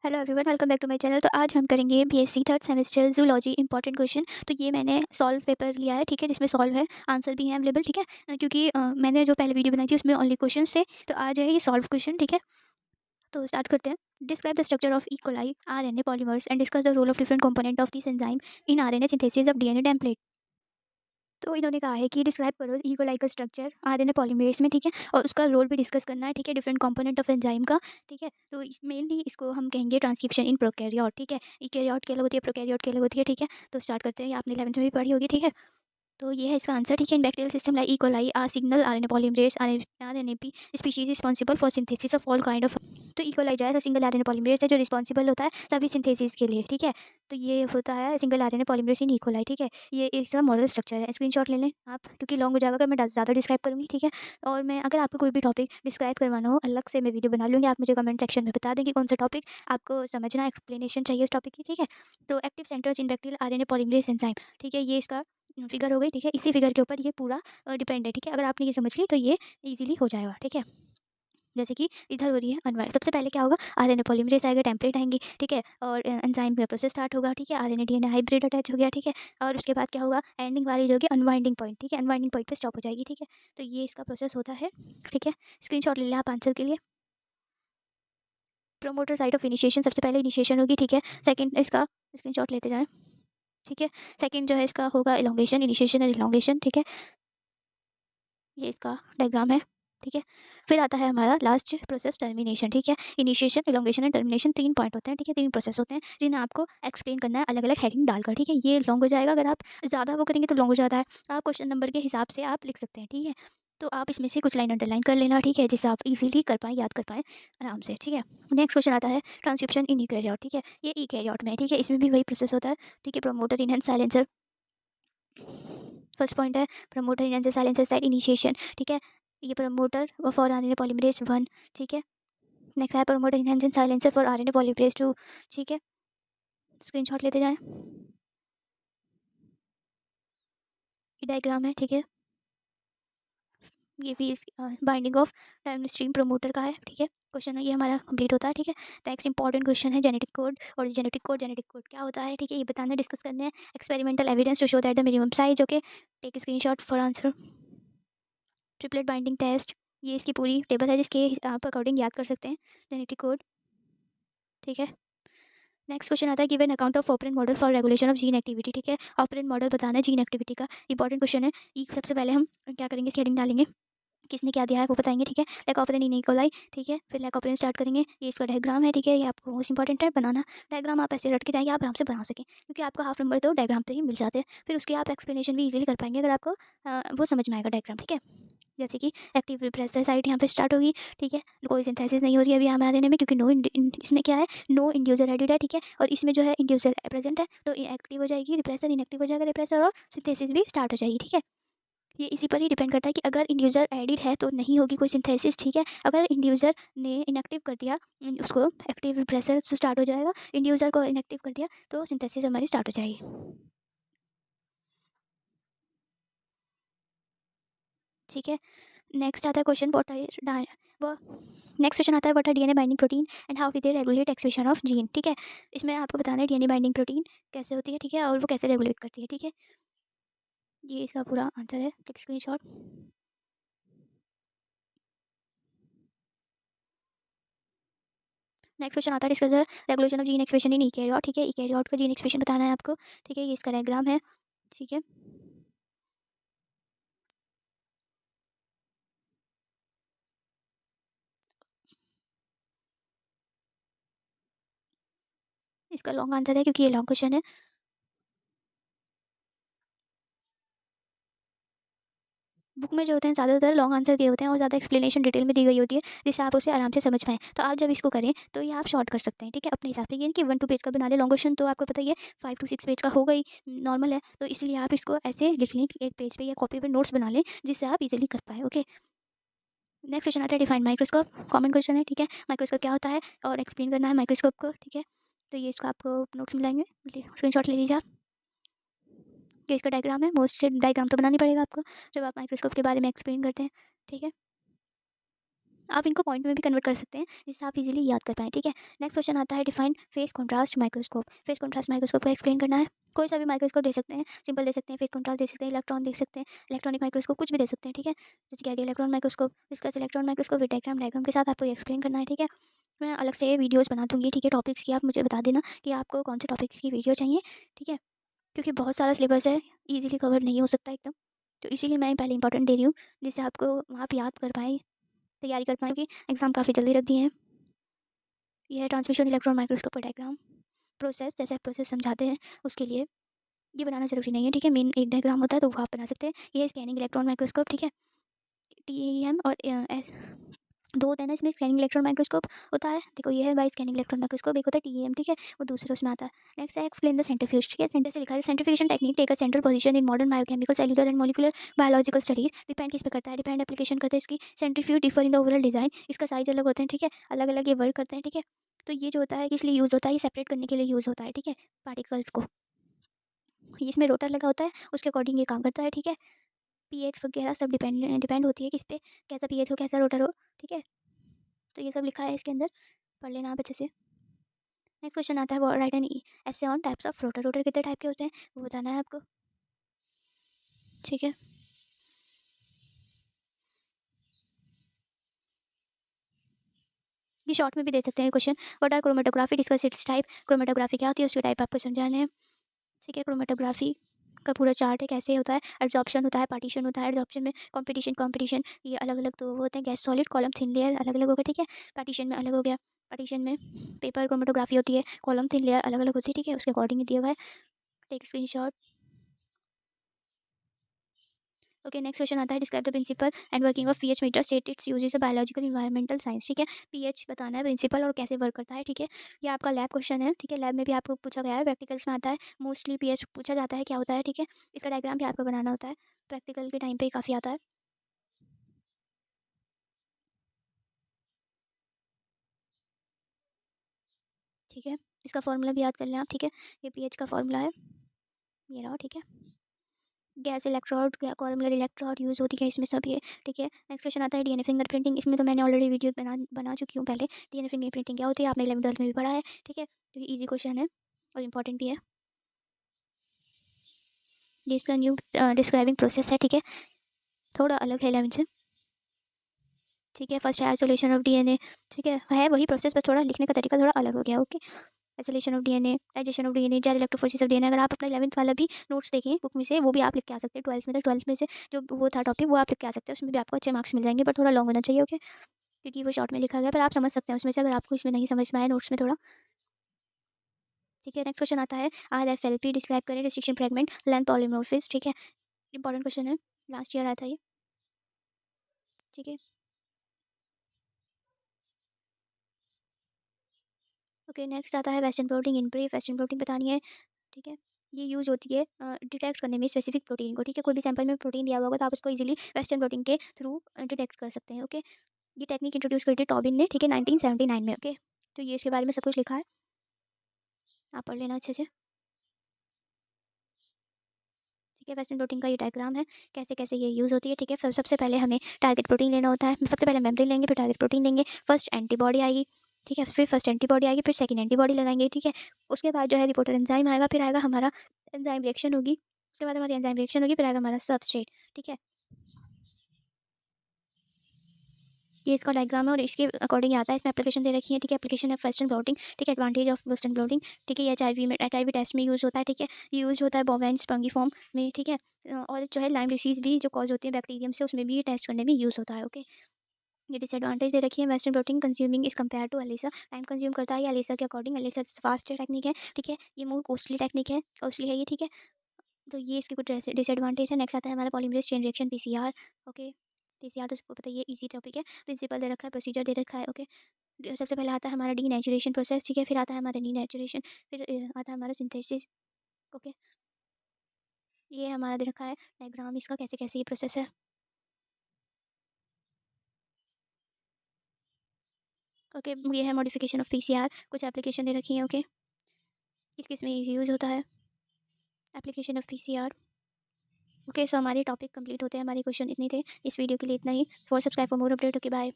Hello everyone, welcome back to my channel. तो आज हम करेंगे BSc third semester zoology important question. तो ये मैंने सॉल्व पेपर लिया है, ठीक है, जिसमें सॉल्व है, आंसर भी है अवेलेबल, ठीक है। क्योंकि मैंने जो पहले वीडियो बनाई थी उसमें ओनली क्वेश्चंस थे, तो आज है ये सॉल्व क्वेश्चन, ठीक है। तो स्टार्ट करते हैं। Describe the structure of E coli RNA polymers and discuss the role of different component of this enzyme in RNA synthesis of DNA template. तो इन्होंने कहा है कि डिस्क्राइब करो ई कोलाई का स्ट्रक्चर आरएनए पॉलीमरेज में, ठीक है, और उसका रोल भी डिस्कस करना है, ठीक है, डिफरेंट कंपोनेंट ऑफ एंजाइम का, ठीक है। तो मेनली इसको हम कहेंगे ट्रांसक्रिप्शन इन प्रोकैरियोट, ठीक है। यूकैरियोट की अलग होती है, प्रोकैरियोट की अलग होती है, ठीक है। तो स्टार्ट करते हैं, ये आपने 11th में भी पढ़ी होगी, ठीक है। तो ये है इसका आंसर, ठीक है। In bacterial system like E coli are signal RNA polymerase RNAP species responsible for synthesis of all kind of. तो ई कोलाई जो है सिंगल आरएनए पॉलीमरेज है जो रिस्पॉन्सिबल होता है सभी सिंथेसिस के लिए, ठीक है। तो ये होता है सिंगल आरएनए पॉलीमरेज इन ई कोलाई, ठीक है। ये इसका मॉडल स्ट्रक्चर है। स्क्रीनशॉट ले लें आप, क्योंकि लॉन्ग हो जाएगा अगर मैं ज़्यादा डिस्क्राइब करूँगी, ठीक है। और मैं अगर आपको कोई भी टॉपिक डिस्क्राइब करवाना हो अलग से मैं वीडियो बना लूँगी, आप मुझे कमेंट सेक्शन में बता दें कि कौन सा टॉपिक आपको समझना, एक्सप्लेनेशन चाहिए उस टॉपिक की, ठीक है। तो एक्टिव सेंटर्स इन बैक्टीरियल आरएनए पॉलीमरेज एंजाइम, ठीक है, ये इसका फिगर हो गई, ठीक है। इसी फिगर के ऊपर ये पूरा डिपेंड है, ठीक है। अगर आपने ये समझ ली तो ये इजीली हो जाएगा, ठीक है। जैसे कि इधर हो रही है अनवाइंड, सबसे पहले क्या होगा, आरएनए पॉलीमरेज आएगा, टेम्पलेट आएंगी, ठीक है, और एंजाइम का प्रोसेस स्टार्ट होगा, ठीक है। आरएनए डीएनए हाइब्रिड अटैच हो गया, ठीक है। और उसके बाद क्या होगा, एंडिंग वाली जो होगी अनवाइंडिंग पॉइंट, ठीक है, अनवाइंडिंग पॉइंट पे स्टॉप हो जाएगी, ठीक है। तो ये इसका प्रोसेस होता है, ठीक है। स्क्रीनशॉट ले लें आप आंसर के लिए। प्रोमोटर साइट ऑफ इनिशिएशन, सबसे पहले इनिशिएशन होगी, ठीक है। सेकंड इसका स्क्रीनशॉट लेते जाएं, ठीक है। सेकंड जो है इसका होगा इलोंगेशन, इनिशिएशन और इलोंगेशन, ठीक है। ये इसका डायग्राम है, ठीक है। फिर आता है हमारा लास्ट प्रोसेस टर्मिनेशन, ठीक है। Initiation, elongation and termination 3 point होते हैं, ठीक है, 3 प्रोसेस होते हैं जिन्हें आपको एक्सप्लेन करना है अलग अलग हेडिंग डालकर, ठीक है। ये लॉन्ग हो जाएगा, अगर आप ज़्यादा वो करेंगे तो लॉन्ग हो जाता है। आप क्वेश्चन नंबर के हिसाब से आप लिख सकते हैं, ठीक है। तो आप इसमें से कुछ लाइन अंडरलाइन कर लेना, ठीक है, जिससे आप इजीली कर पाएँ, याद कर पाएँ आराम से, ठीक है। नेक्स्ट क्वेश्चन आता है ट्रांसक्रिप्शन इन यूकैरियोट, ठीक है। ये यूकैरियोट में है, ठीक है, इसमें भी वही प्रोसेस होता है, ठीक है। Promoter enhance silencer, first point है promoter enhance silencer site initiation, ठीक है। ये प्रमोटर फॉर आरएनए पॉलीमरेज 1, ठीक है। नेक्स्ट है promoter enhance silencer for RNA polymerase 2, ठीक है। स्क्रीनशॉट लेते जाएं, ये डायग्राम है, ठीक है। ये भी बाइंडिंग ऑफ डाउनस्ट्रीम प्रमोटर का है, ठीक है। क्वेश्चन ये हमारा कंप्लीट होता है, ठीक है। नेक्स्ट इंपॉर्टेंट क्वेश्चन है जेनेटिक कोड, और जेनेटिक कोड क्या होता है, ठीक है, ये बताना डिस्कस करने हैं। Experimental evidence to show that the minimum size, okay, take screenshot for answer. Triplet binding test, ये इसकी पूरी टेबल है जिसके आप अकॉर्डिंग याद कर सकते हैं जेनेटिक कोड, ठीक है। नेक्स्ट क्वेश्चन आता है given account of operon model for regulation of gene activity, ठीक है। ऑपरेंट मॉडल बताना है जीन एक्टिविटी का, इंपॉर्टेंट क्वेश्चन है। सबसे पहले हम क्या करेंगे, इसकी हेडिंग डालेंगे, किसने क्या दिया है वो बताएंगे, ठीक है। लैक ऑपरेंट इन इकोलाई, ठीक है। फिर लैक ऑपरेंट स्टार्ट करेंगे, ये इसका डायग्राम है, ठीक है। ये आपको मोस्ट इंपॉर्टेंट है बनाना। डायग्राम आप ऐसे रट के जाएंगे, आप आराम से बना सकें, क्योंकि आपका हाफ नंबर तो डायग्राम पे ही मिल जाते हैं। फिर उसके आप एक्सप्लेनेशन भी इजीली कर पाएंगे अगर आपको वो समझ में आएगा डायग्राम, ठीक है। जैसे कि एक्टिव रिप्रेसर साइट यहाँ पे स्टार्ट होगी, ठीक है। कोई सिंथेसिस नहीं हो रही है अभी हमारे में, क्योंकि इसमें क्या है, नो इंड्यूसर एडिड है, ठीक है। और इसमें जो है इंड्यूसर प्रेजेंट है, तो एक्टिव हो जाएगी रिप्रेसर, इनएक्टिव हो जाएगा रिप्रेसर, और सिंथेसिस भी स्टार्ट हो जाएगी, ठीक है। ये इसी पर ही डिपेंड करता है कि अगर इंड्यूसर एडिड है तो नहीं होगी कोई सिंथेसिस, ठीक है। अगर इंड्यूसर ने इनएक्टिव कर दिया उसको, एक्टिव रिप्रेसर से स्टार्ट हो जाएगा। इंड्यूसर को इनएक्टिव कर दिया तो सिंथेसिस हमारी स्टार्ट हो जाएगी, ठीक है। नेक्स्ट आता है क्वेश्चन व्हाट आर वो नेक्स्ट क्वेश्चन आता है what are DNA binding protein and how do they regulate expression of gene, ठीक है। इसमें आपको बताना है डीएनए बाइंडिंग प्रोटीन कैसे होती है, ठीक है, और वो कैसे रेगुलेट करती है, ठीक है। ये इसका पूरा आंसर है, टेक स्क्रीनशॉट। नेक्स्ट क्वेश्चन आता है discuss the regulation of gene expression in eukaryote, ठीक है। यूकैरियोट का जीन एक्सप्रेशन बताना है आपको, ठीक है। ये इसका डायग्राम है, ठीक है। इसका लॉन्ग आंसर है क्योंकि ये लॉन्ग क्वेश्चन है। बुक में जो होते हैं ज़्यादातर लॉन्ग आंसर दिए होते हैं और ज़्यादा एक्सप्लेनेशन डिटेल में दी गई होती है, जिससे आप उसे आराम से समझ पाएँ। तो आप जब इसको करें तो ये आप शॉर्ट कर सकते हैं, ठीक है, अपने हिसाब से। ये नहीं कि 1-2 पेज का बना लें, लॉन्ग क्वेश्चन तो आपको पता ही है 5 टू 6 पेज का होगा ही, नॉर्मल है। तो इसलिए आप इसको ऐसे लिख लें कि एक पेज पे या कॉपी पे नोट्स बना लें, जिससे आप इजीली कर पाएँ, ओके। नेक्स्ट क्वेश्चन आता है डिफाइन माइक्रोस्कोप, कॉमन क्वेश्चन है, ठीक है। माइक्रोस्कोप क्या होता है और एक्सप्लेन करना है माइक्रोस्कोप को, ठीक है। तो ये इसको आपको नोट्स मिलाएंगे, स्क्रीनशॉट ले लीजिए आप। ये इसका डायग्राम है, मोस्ट डायग्राम तो बनानी पड़ेगा आपको जब आप माइक्रोस्कोप के बारे में एक्सप्लेन करते हैं, ठीक है। आप इनको पॉइंट में भी कन्वर्ट कर सकते हैं जिससे आप इजीली याद कर पाएँ, ठीक है। नेक्स्ट क्वेश्चन आता है define face contrast microscope. Face contrast microscope को एक्सप्लेन करना है। कोई सा भी माइक्रोस्कोप दे सकते हैं, सिंपल दे सकते हैं, फेस कॉन्ट्रास्ट दे सकते हैं, इलेक्ट्रॉन देख सकते हैं, इलेक्ट्रॉनिक माइक्रोस्कोप कुछ भी दे सकते हैं, ठीक है। जैसे कि आगे electron microscope, discuss electron microscope with diagram के साथ आपको एक्सप्लेन करना है, ठीक है। मैं अलग से वीडियोज़ बना दूँगी, ठीक है, टॉपिक्स की। आप मुझे बता देना कि आपको कौन से टॉपिक्स की वीडियो चाहिए, ठीक है। क्योंकि बहुत सारा सिलेबस है, ईज़िली कवर नहीं हो सकता एकदम। तो इसीलिए मैं पहले इंपॉर्टेंट दे रही हूँ, जिससे आपको आप याद कर पाएँ, तैयारी कर पाएँ, कि एग्ज़ाम काफ़ी जल्दी रख दिए हैं। ये है ट्रांसमिशन इलेक्ट्रॉन माइक्रोस्कोप का डायग्राम। प्रोसेस, जैसे आप प्रोसेस समझाते हैं उसके लिए ये बनाना ज़रूरी नहीं है, ठीक है। मेन एक डायग्राम होता है तो वो आप बना सकते हैं। ये है स्कैनिंग इलेक्ट्रॉन माइक्रोस्कोप, ठीक है। टीईएम और एस दो होता है ना इसमें, स्कैनिंग इलेक्ट्रॉन माइक्रोस्कोप होता है। देखो ये है भाई स्कैनिंग इलेक्ट्रॉन माइक्रोस्कोप, एक होता है टीईएम, ठीक है, वो दूसरे उसमें आता है। नेक्स्ट है एक्सप्लेन द सेंट्रीफ्यूज, ठीक है। सेंटर से लिखा है centrifugation technique take a central position in modern biochemical cellular and molecular biological studies. Depend किस पे करता है, डिपेंड एप्लीकेशन करते हैं इसकी। Centrifuge differ in the overall design, इसका साइज अलग होते हैं, ठीक है, अलग अलग ये वर्क करते हैं, ठीक है। तो ये जो होता है किस लिए यूज़ होता है, ये सेपरेट करने के लिए यूज़ होता है, ठीक है, पार्टिकल्स को। इसमें रोटर लगा होता है, उसके अकॉर्डिंग ये काम करता है, ठीक है। पीएच वगैरह सब डिपेंड डिपेंड होती है किस पे, कैसा पीएच हो, कैसा रोटर हो, ठीक है। तो ये सब लिखा है इसके अंदर, पढ़ लेना आप अच्छे से। नेक्स्ट क्वेश्चन आता है वो राइट एन ऐसे on types of rotor. Rotor कितने टाइप के होते हैं वो बताना है आपको, ठीक है। ये शॉर्ट में भी दे सकते हैं question. What are chromatography, discuss its type. Chromatography क्या होती है, उसकी टाइप आपको समझाने हैं, ठीक है। क्रोमेटोग्राफी का पूरा चार्ट है, कैसे होता है। एब्जॉर्प्शन होता है, पार्टीशन होता है। एब्जॉर्प्शन में कंपटीशन ये अलग अलग तो वो होते हैं, gas solid column thin layer अलग अलग हो गया, ठीक है। पार्टीशन में अलग हो गया, पार्टीशन में पेपर क्रोमेटोग्राफी होती है, कॉलम थिन लेयर अलग अलग होती है, ठीक है, उसके अकॉर्डिंग दिया हुआ है। Take screenshot. Okay, next question आता है describe the principle and working of pH meter, state its use is a biological environmental science, ठीक है। पीएच बताना है, प्रिंसिपल और कैसे वर्क करता है, ठीक है। ये आपका लैब क्वेश्चन है, ठीक है। लैब में भी आपको पूछा गया है, प्रैक्टिकल्स में आता है मोस्टली पीएच पूछा जाता है क्या होता है, ठीक है। इसका डायग्राम भी आपको बनाना होता है, प्रैक्टिकल के टाइम पे काफ़ी आता है, ठीक है। इसका फॉर्मूला भी याद कर लें आप, ठीक है। ये पीएच का फॉर्मूला है, ये रहा, ठीक है। गैस इलेक्ट्रोड कॉलमलर इलेक्ट्रोड यूज़ होती है इसमें सब ये, ठीक है। नेक्स्ट क्वेश्चन आता है डीएनए फिंगरप्रिंटिंग। इसमें तो मैंने ऑलरेडी वीडियो बना चुकी हूँ पहले। डीएनए फिंगरप्रिंटिंग क्या होती है आपने 11th में भी पढ़ा है, ठीक है। तो ये ईजी क्वेश्चन है और इंपॉर्टेंट भी है। ये इसका न्यू डिस्क्राइबिंग प्रोसेस है, ठीक है, थोड़ा अलग है 11 से, ठीक है। फर्स्ट है आइसोलेशन ऑफ डीएनए, ठीक है वही प्रोसेस, बस थोड़ा लिखने का तरीका थोड़ा अलग हो गया, okay. Isolation of DNA, digestion of DNA, gel electrophoresis of DNA. अगर आप अपना 11th वाला भी नोट्स देखें बुक में से, वो भी आप लिख के आ सकते हैं। 12th में तो 12th में से जो वो था टॉपिक वो आप लिख के आ सकते हैं, उसमें भी आपको अच्छे मार्क्स मिल जाएंगे, पर थोड़ा लॉन्ग होना चाहिए, ओके, क्योंकि वो शॉर्ट में लिखा गया, पर आप समझ सकते हैं उसमें से, अगर आपको इसमें नहीं समझ में आए नोट्स में थोड़ा, ठीक है। नेक्स्ट क्वेश्चन आता है RFLP, डिस्क्राइब करें रिस्ट्रिक्शन फ्रेगमेंट लेंथ पॉलीमॉर्फिज्म, ठीक है। इंपॉर्टेंट क्वेश्चन है, लास्ट ईयर आया था ये, ठीक है। ओके, नेक्स्ट आता है western protein in brief. Western protein बतानी है, ठीक है। ये यूज़ होती है डिटेक्ट करने में स्पेसिफिक प्रोटीन को, ठीक है। कोई भी सैंपल में प्रोटीन दिया हुआ होगा तो आप उसको इजीली वेस्टर्न प्रोटीन के थ्रू डिटेक्ट कर सकते हैं, ओके। ये टेक्निक इंट्रोड्यूस करी थी टॉबिन ने, ठीक है, 1979 में, ओके। तो ये इसके बारे में सब कुछ लिखा है, आप पढ़ लेना अच्छे से, ठीक है। वेस्टर्न प्रोटीन का ये डायग्राम है, कैसे कैसे ये यूज़ होती है, ठीक है। फिर सबसे पहले हमें टारगेट प्रोटीन लेना होता है, सबसे पहले मेम्ब्रेन लेंगे, फिर टारगेट प्रोटीन लेंगे, फर्स्ट एंटीबॉडी आएगी, ठीक है, फिर फर्स्ट एंटीबॉडी आएगी, फिर सेकंड एंटीबॉडी लगाएंगे, ठीक है। उसके बाद जो है रिपोर्टर एंजाइम आएगा, फिर आएगा हमारा एंजाइम रिएक्शन होगी, उसके बाद हमारी एंजाइम रिएक्शन होगी, फिर आएगा हमारा सबस्ट्रेट, ठीक है। ये इसका डायग्राम है और इसके अकॉर्डिंग आता है, इसमें एप्लीकेशन दे रखी है, ठीक है। एप्लीकेशन है वेस्टर्न ब्लॉटिंग, ठीक है। एडवांटेज ऑफ वेस्टर्न ब्लॉटिंग, ठीक है। ये एचआईवी टेस्ट में यूज़ होता है, ठीक है। यूज़ होता है बोवेन स्पंगिफॉर्म में, ठीक है। और जो है लाइम डिसीज़ भी जो कॉज होती है बैक्टीरियम से, उसमें भी ये टेस्ट करने में यूज़ होता है, ओके। ये डिसएडवांटेज दे रखी है, western protein consuming is compare to ELISA, time consume करता है ये एलिसा के अकॉर्डिंग। एलिसा फास्ट टेक्निक है, ठीक है। ये मोर कॉस्टली टेक्निक है, कॉस्टली है ये, ठीक है। तो ये इसकी कुछ डिसएडवांटेज है। नेक्स्ट आता है हमारा polymerase chain reaction PCR, okay. PCR तो सबको पता है, ये इजी टॉपिक है। प्रिंसिपल दे रखा है, प्रोसीजर दे रखा है, ओके। सबसे पहले आता है हमारा डीनेचुरेशन प्रोसेस, ठीक है। फिर आता है हमारा डीनेचुरेशन, फिर आता है हमारा सिंथेसिस, ओके। ये हमारा दे रखा है डायग्राम इसका, कैसे कैसे ये प्रोसेस है, ओके। ये है मॉडिफिकेशन ऑफ पीसीआर, कुछ एप्लीकेशन दे रखी है, ओके। किस किस में यूज़ होता है एप्लीकेशन ऑफ पीसीआर, ओके। सो हमारे टॉपिक कंप्लीट होते हैं, हमारे क्वेश्चन इतने थे इस वीडियो के लिए, इतना ही। For subscribe for more update, okay bye.